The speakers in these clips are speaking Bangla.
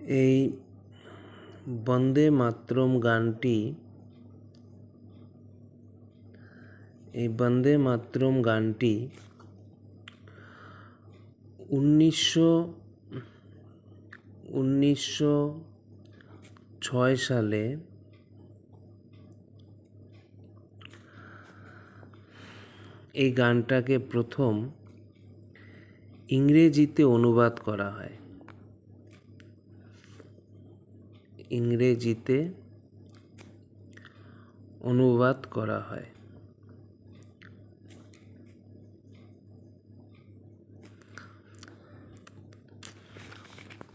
এই বন্দে মাতরম গানটি উনিশশো 6 সালে এই গানটাকে প্রথম ইংরেজিতে অনুবাদ করা হয়।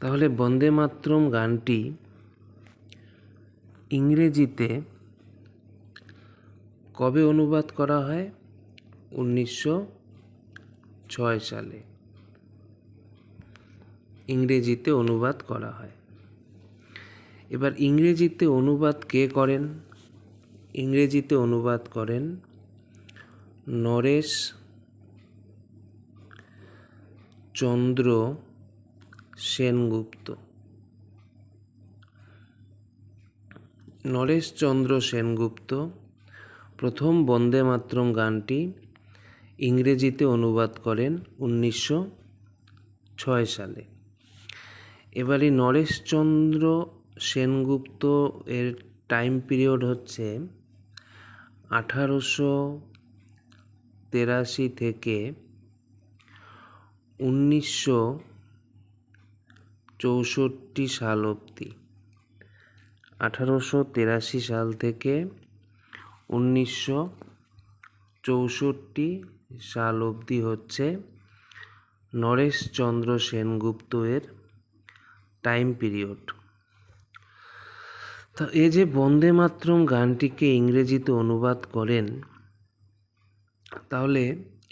তাহলে বন্দে মাতরম গানটি ইংরেজিতে কবে অনুবাদ করা হয়? 1906 সালে ইংরেজিতে অনুবাদ করা হয়। এবার ইংরেজিতে অনুবাদ কে করেন? ইংরেজিতে অনুবাদ করেন নরেশ চন্দ্র সেনগুপ্ত। প্রথম বন্দে মাতরম গানটি ইংরেজিতে অনুবাদ করেন 1906 সালে। এবার এই নরেশচন্দ্র সেনগুপ্ত এর টাইম পিরিয়ড হচ্ছে 1883 থেকে 1964 সাল অবধি। 1883 সাল থেকে 1964 সাল অবধি হচ্ছে নরেশচন্দ্র সেনগুপ্ত এর টাইম পিরিয়ড। তো এই যে বন্দে মাতরম গানটিকে ইংরেজিতে অনুবাদ করেন, তাহলে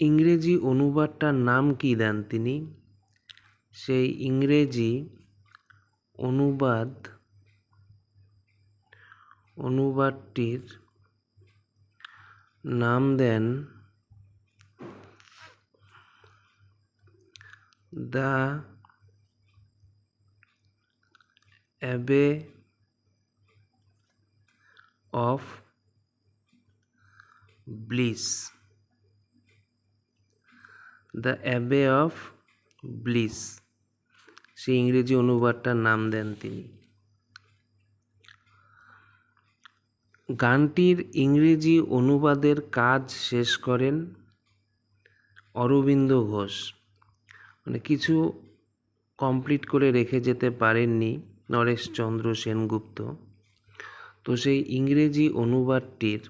ইংরেজি অনুবাদটার নাম কি দেন তিনি? সেই ইংরেজি অনুবাদটির নাম দেন দ্য অ্যাবে অফ ব্লিস। সেই ইংরেজি অনুবাদটার নাম দেন তিনি। গানটির ইংরেজি অনুবাদের কাজ শেষ করেন অরবিন্দ ঘোষ। মানে কিছু কমপ্লিট করে রেখে যেতে পারেননি নরেশচন্দ্র সেনগুপ্ত। তো সেই ইংরেজি অনুবাদটির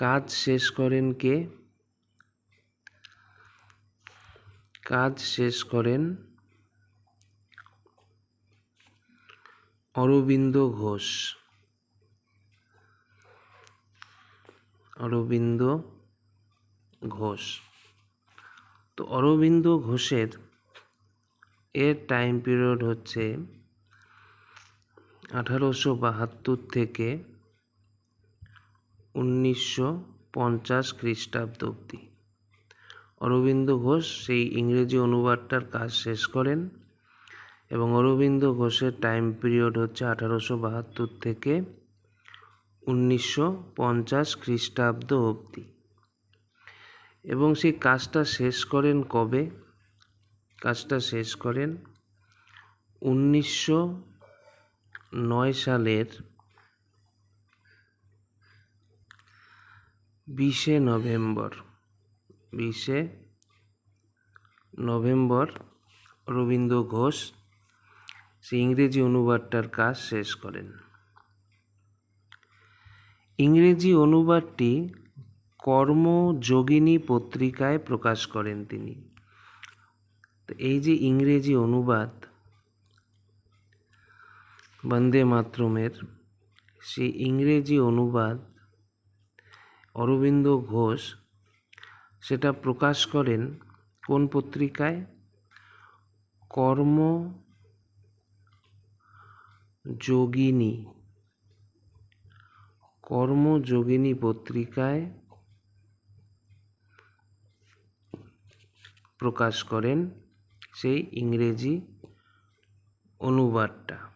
কাজ শেষ করেন কে? কাজ শেষ করেন অরবিন্দ ঘোষ। তো অরবিন্দ ঘোষের এর টাইম পিরিয়ড হচ্ছে 1872 থেকে 1950 খ্রিস্টাব্দ অবধি। অরবিন্দ ঘোষ সেই ইংরেজি অনুবাদটার কাজ শেষ করেন এবং অরবিন্দ ঘোষের টাইম পিরিয়ড হচ্ছে 1872 থেকে 1950 খ্রিস্টাব্দ অবধি। এবং সেই কাজটা শেষ করেন কবে? কাজটা শেষ করেন 1909 সালের 20 নভেম্বর অরবিন্দ ঘোষ সেই ইংরেজি অনুবাদটার কাজ শেষ করেন। ইংরেজি অনুবাদটি কর্মযোগিনী পত্রিকায় প্রকাশ করেন তিনি। তো এই যে ইংরেজি অনুবাদ বন্দে মাতরমের, সেই ইংরেজি অনুবাদ অরবিন্দ ঘোষ সেটা প্রকাশ করেন কোন পত্রিকায়? কর্মযোগিনী পত্রিকায় প্রকাশ করেন সেই ইংরেজি অনুবাদটা।